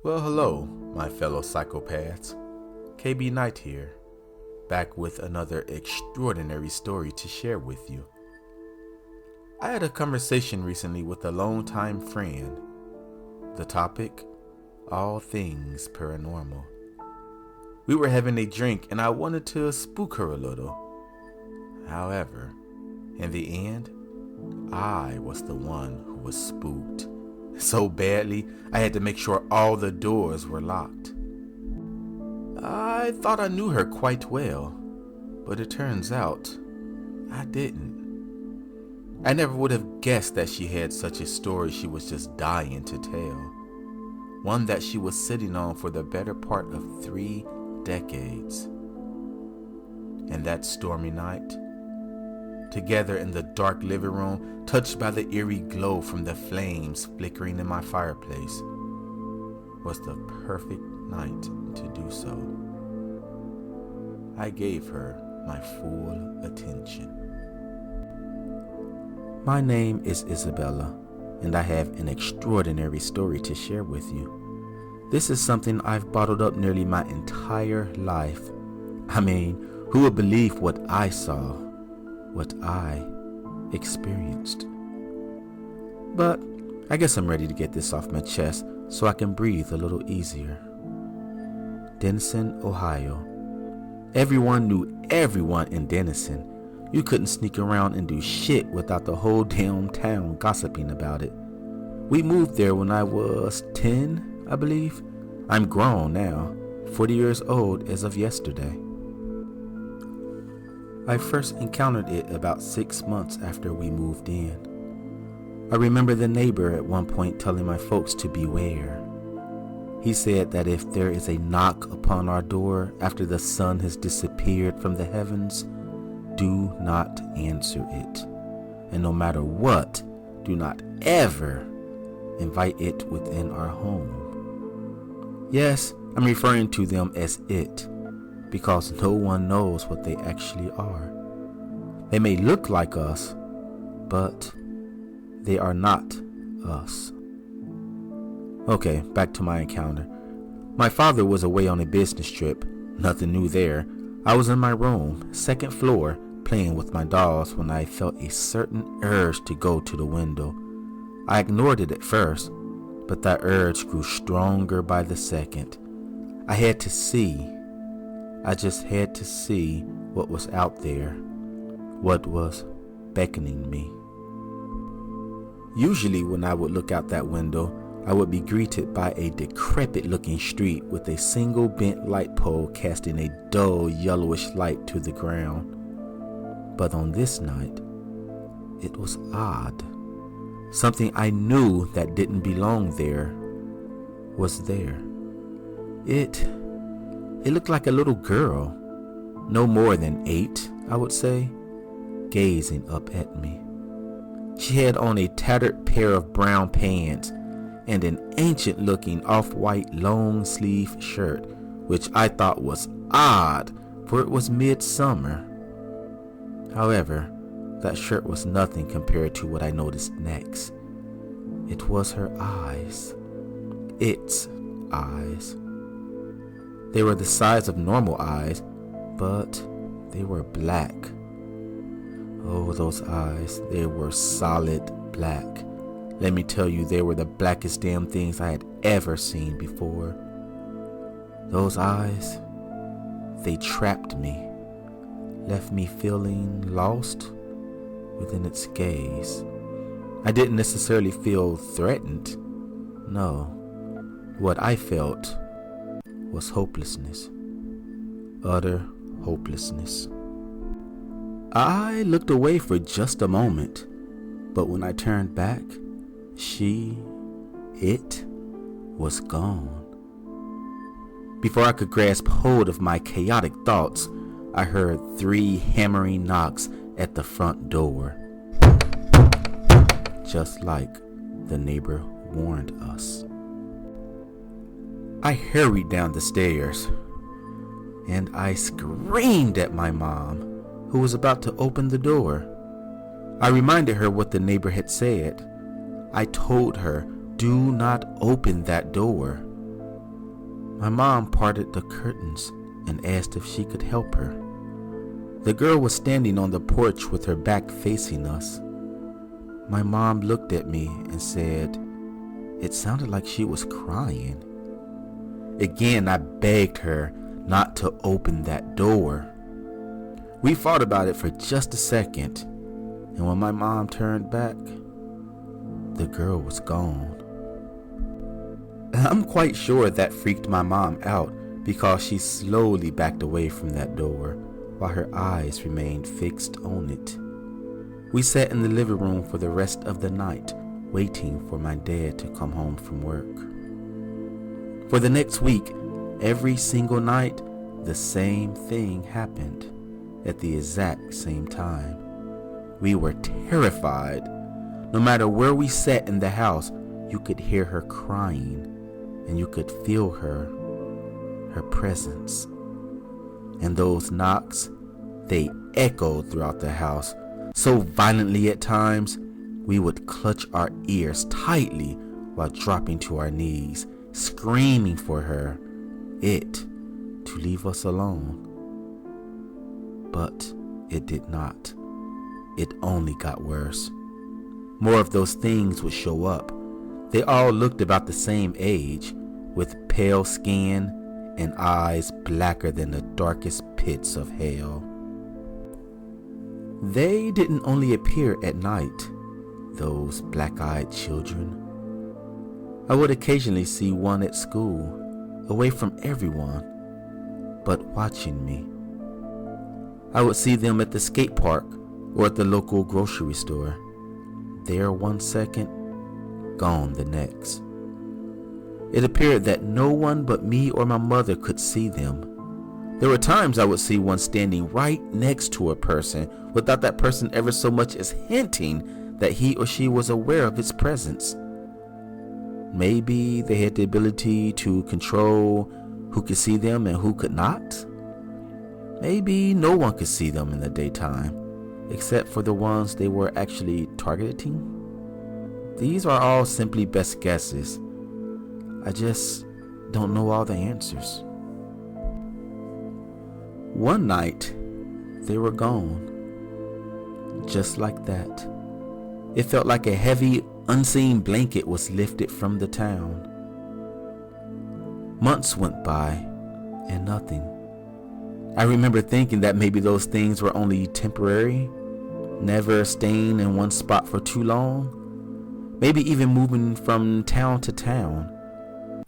Well, hello, my fellow psychopaths. KB Knight here, back with another extraordinary story to share with you. I had a conversation recently with a longtime friend. The topic, all things paranormal. We were having a drink and I wanted to spook her a little. However, in the end, I was the one who was spooked. So badly, I had to make sure all the doors were locked. I thought I knew her quite well, but it turns out I didn't. I never would have guessed that she had such a story she was just dying to tell. One that she was sitting on for the better part of 3 decades. And that stormy night, together in the dark living room, touched by the eerie glow from the flames flickering in my fireplace, was the perfect night to do so. I gave her my full attention. My name is Isabella, and I have an extraordinary story to share with you. This is something I've bottled up nearly my entire life. I mean, who would believe what I saw, what I experienced? But I guess I'm ready to get this off my chest so I can breathe a little easier. Dennison, Ohio. Everyone knew everyone in Dennison. You couldn't sneak around and do shit without the whole damn town gossiping about it. We moved there when I was 10, I believe. I'm grown now, 40 years old as of yesterday. I first encountered it about 6 months after we moved in. I remember the neighbor at one point telling my folks to beware. He said that if there is a knock upon our door after the sun has disappeared from the heavens, do not answer it. And no matter what, do not ever invite it within our home. Yes, I'm referring to them as it, because no one knows what they actually are. They may look like us, but they are not us. Okay, back to my encounter. My father was away on a business trip. Nothing new there. I was in my room, second floor, playing with my dolls when I felt a certain urge to go to the window. I ignored it at first, but that urge grew stronger by the second. I had to see. I just had to see what was out there, what was beckoning me. Usually when I would look out that window, I would be greeted by a decrepit-looking street with a single bent light pole casting a dull yellowish light to the ground. But on this night, it was odd. Something I knew that didn't belong there was there. It looked like a little girl, no more than 8, I would say, gazing up at me. She had on a tattered pair of brown pants and an ancient-looking off-white long-sleeve shirt, which I thought was odd, for it was midsummer. However, that shirt was nothing compared to what I noticed next. It was her eyes. Its eyes. They were the size of normal eyes, but they were black. Oh, those eyes, they were solid black. Let me tell you, they were the blackest damn things I had ever seen before. Those eyes, they trapped me, left me feeling lost within its gaze. I didn't necessarily feel threatened. No, what I felt was hopelessness, utter hopelessness. I looked away for just a moment, but when I turned back, it was gone. Before I could grasp hold of my chaotic thoughts, I heard 3 hammering knocks at the front door, just like the neighbor warned us. I hurried down the stairs, and I screamed at my mom, who was about to open the door. I reminded her what the neighbor had said. I told her, do not open that door. My mom parted the curtains and asked if she could help her. The girl was standing on the porch with her back facing us. My mom looked at me and said, it sounded like she was crying. Again, I begged her not to open that door. We fought about it for just a second, and when my mom turned back, the girl was gone. I'm quite sure that freaked my mom out because she slowly backed away from that door while her eyes remained fixed on it. We sat in the living room for the rest of the night, waiting for my dad to come home from work. For the next week, every single night, the same thing happened at the exact same time. We were terrified. No matter where we sat in the house, you could hear her crying, and you could feel her presence. And those knocks, they echoed throughout the house so violently at times, we would clutch our ears tightly while dropping to our knees, screaming for her, to leave us alone. But it did not. It only got worse. More of those things would show up. They all looked about the same age, with pale skin and eyes blacker than the darkest pits of hell. They didn't only appear at night, those black-eyed children. I would occasionally see one at school, away from everyone, but watching me. I would see them at the skate park or at the local grocery store. There 1 second, gone the next. It appeared that no one but me or my mother could see them. There were times I would see one standing right next to a person without that person ever so much as hinting that he or she was aware of its presence. Maybe they had the ability to control who could see them and who could not. Maybe no one could see them in the daytime, except for the ones they were actually targeting. These are all simply best guesses. I just don't know all the answers. One night, they were gone. Just like that. It felt like a heavy, unseen blanket was lifted from the town. Months went by, and nothing. I remember thinking that maybe those things were only temporary, never staying in one spot for too long, maybe even moving from town to town,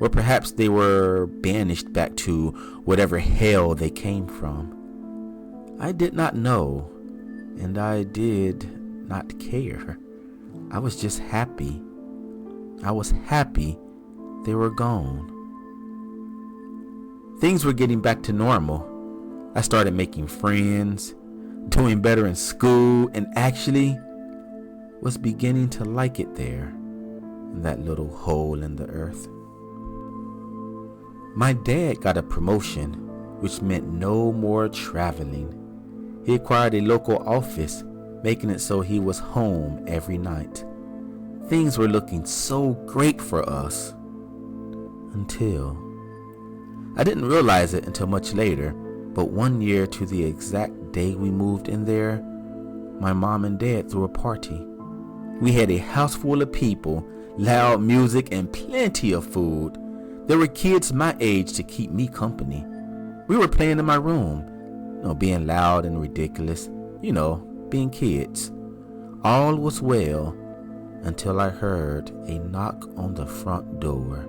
or perhaps they were banished back to whatever hell they came from. I did not know, and I did not care. I was just happy. I was happy they were gone. Things were getting back to normal. I started making friends, doing better in school, and actually was beginning to like it there, in that little hole in the earth. My dad got a promotion, which meant no more traveling. He acquired a local office, making it so he was home every night. Things were looking so great for us. Until I didn't realize it until much later, but 1 year to the exact day we moved in there, my mom and dad threw a party. We had a house full of people, loud music, and plenty of food. There were kids my age to keep me company. We were playing in my room, being loud and ridiculous, being kids. All was well until I heard a knock on the front door.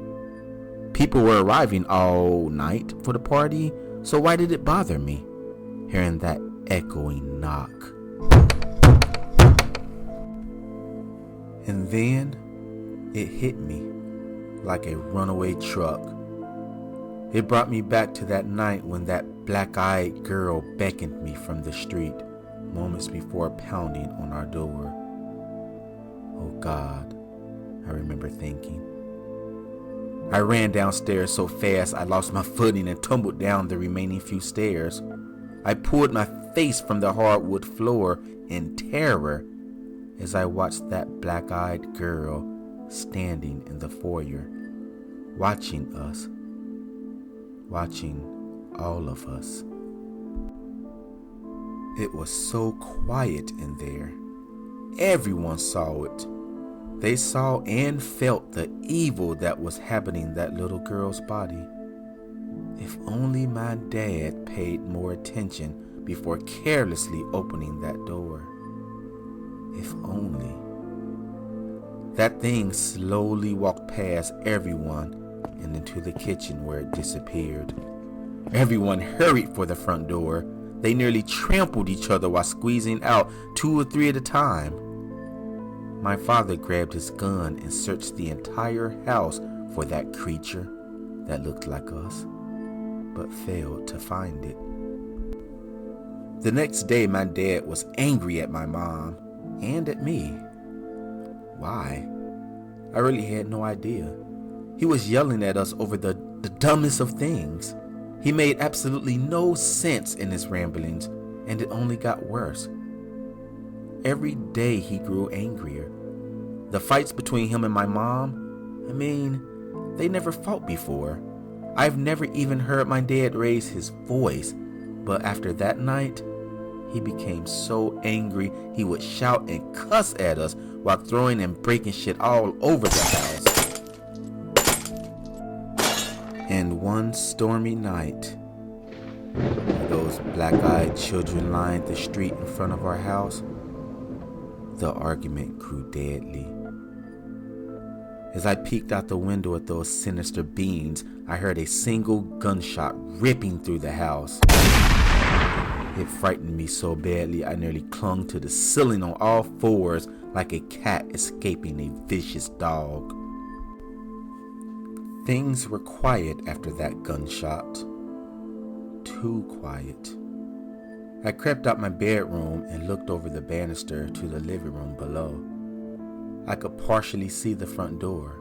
People were arriving all night for the party, so why did it bother me, hearing that echoing knock? And then it hit me like a runaway truck. It brought me back to that night when that black-eyed girl beckoned me from the street, moments before pounding on our door. Oh God, I remember thinking. I ran downstairs so fast I lost my footing and tumbled down the remaining few stairs. I pulled my face from the hardwood floor in terror as I watched that black-eyed girl standing in the foyer, watching us, watching all of us. It was so quiet in there. Everyone saw it. They saw and felt the evil that was happening in that little girl's body. If only my dad paid more attention before carelessly opening that door. If only. That thing slowly walked past everyone and into the kitchen where it disappeared. Everyone hurried for the front door. They nearly trampled each other while squeezing out 2 or 3 at a time. My father grabbed his gun and searched the entire house for that creature that looked like us, but failed to find it. The next day, my dad was angry at my mom and at me. Why? I really had no idea. He was yelling at us over the dumbest of things. He made absolutely no sense in his ramblings, and it only got worse. Every day he grew angrier. The fights between him and my mom, they never fought before. I've never even heard my dad raise his voice, but after that night, he became so angry he would shout and cuss at us while throwing and breaking shit all over the house. And one stormy night, those black-eyed children lined the street in front of our house. The argument grew deadly. As I peeked out the window at those sinister beings, I heard a single gunshot ripping through the house. It frightened me so badly I nearly clung to the ceiling on all fours like a cat escaping a vicious dog. Things were quiet after that gunshot. Too quiet. I crept out my bedroom and looked over the banister to the living room below. I could partially see the front door,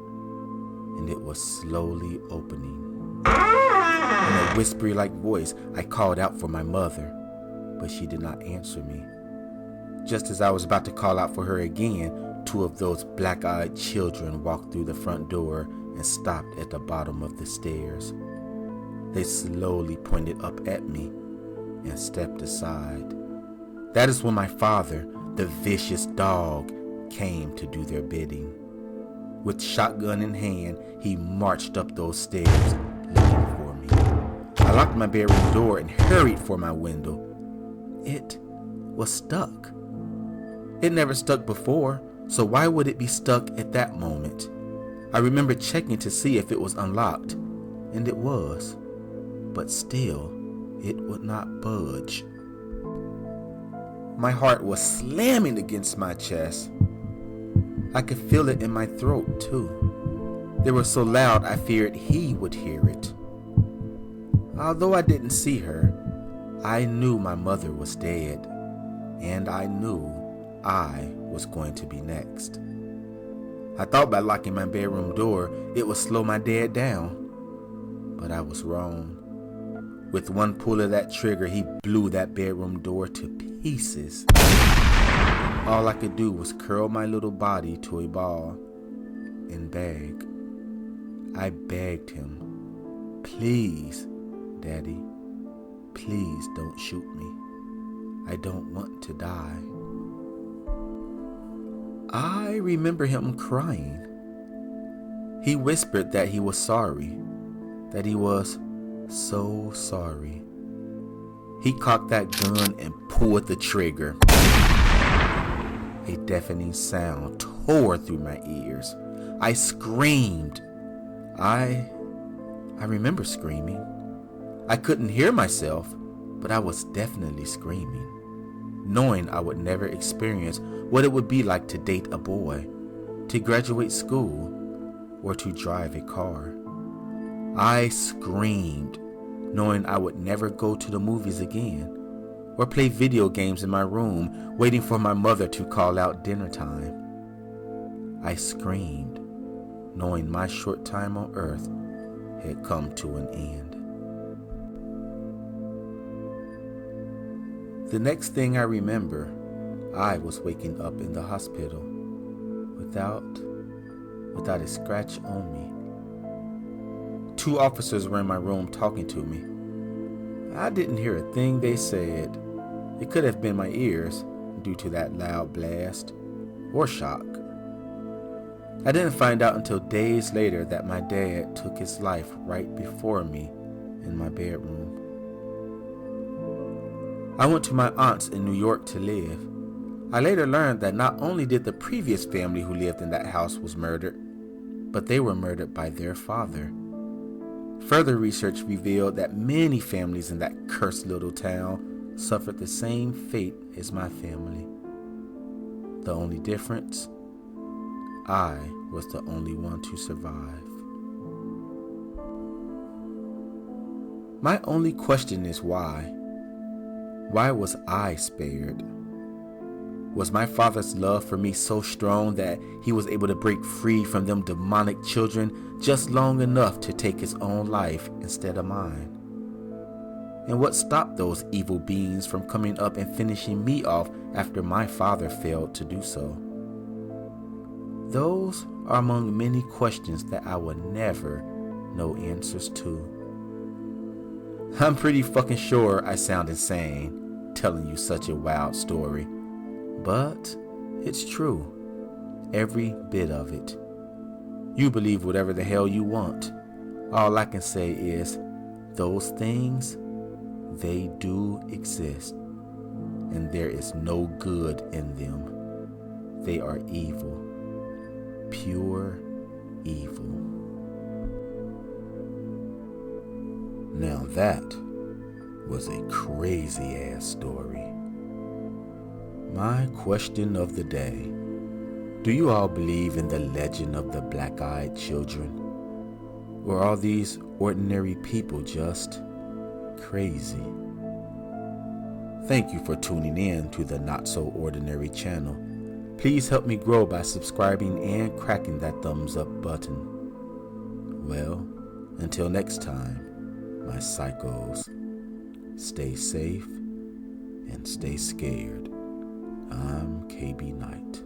and it was slowly opening. In a whispery-like voice, I called out for my mother, but she did not answer me. Just as I was about to call out for her again, 2 of those black-eyed children walked through the front door and stopped at the bottom of the stairs. They slowly pointed up at me and stepped aside. That is when my father, the vicious dog, came to do their bidding. With shotgun in hand, he marched up those stairs looking for me. I locked my bedroom door and hurried for my window. It was stuck. It never stuck before, so why would it be stuck at that moment? I remember checking to see if it was unlocked, and it was, but still, it would not budge. My heart was slamming against my chest. I could feel it in my throat, too. They were so loud I feared he would hear it. Although I didn't see her, I knew my mother was dead, and I knew I was going to be next. I thought by locking my bedroom door, it would slow my dad down, but I was wrong. With one pull of that trigger, he blew that bedroom door to pieces. All I could do was curl my little body to a ball and beg. I begged him, "Please, Daddy, please don't shoot me. I don't want to die." I remember him crying. He whispered that he was sorry, that he was so sorry. He cocked that gun and pulled the trigger. A deafening sound tore through my ears. I screamed. I remember screaming. I couldn't hear myself, but I was definitely screaming, knowing I would never experience what it would be like to date a boy, to graduate school, or to drive a car. I screamed, knowing I would never go to the movies again, or play video games in my room, waiting for my mother to call out dinner time. I screamed, knowing my short time on earth had come to an end. The next thing I remember, I was waking up in the hospital without a scratch on me. 2 officers were in my room talking to me. I didn't hear a thing they said. It could have been my ears due to that loud blast or shock. I didn't find out until days later that my dad took his life right before me in my bedroom. I went to my aunt's in New York to live. I later learned that not only did the previous family who lived in that house was murdered, but they were murdered by their father. Further research revealed that many families in that cursed little town suffered the same fate as my family. The only difference, I was the only one to survive. My only question is why? Why was I spared? Was my father's love for me so strong that he was able to break free from them demonic children just long enough to take his own life instead of mine? And what stopped those evil beings from coming up and finishing me off after my father failed to do so? Those are among many questions that I will never know answers to. I'm pretty fucking sure I sound insane telling you such a wild story, but it's true. Every bit of it. You believe whatever the hell you want. All I can say is, those things, they do exist, and there is no good in them. They are evil. Pure evil. Now that was a crazy ass story. My question of the day: do you all believe in the legend of the black-eyed children? Or are these ordinary people just crazy? Thank you for tuning in to the Not So Ordinary channel. Please help me grow by subscribing and cracking that thumbs up button. Well, until next time, my psychos, stay safe and stay scared. I'm KB Knight.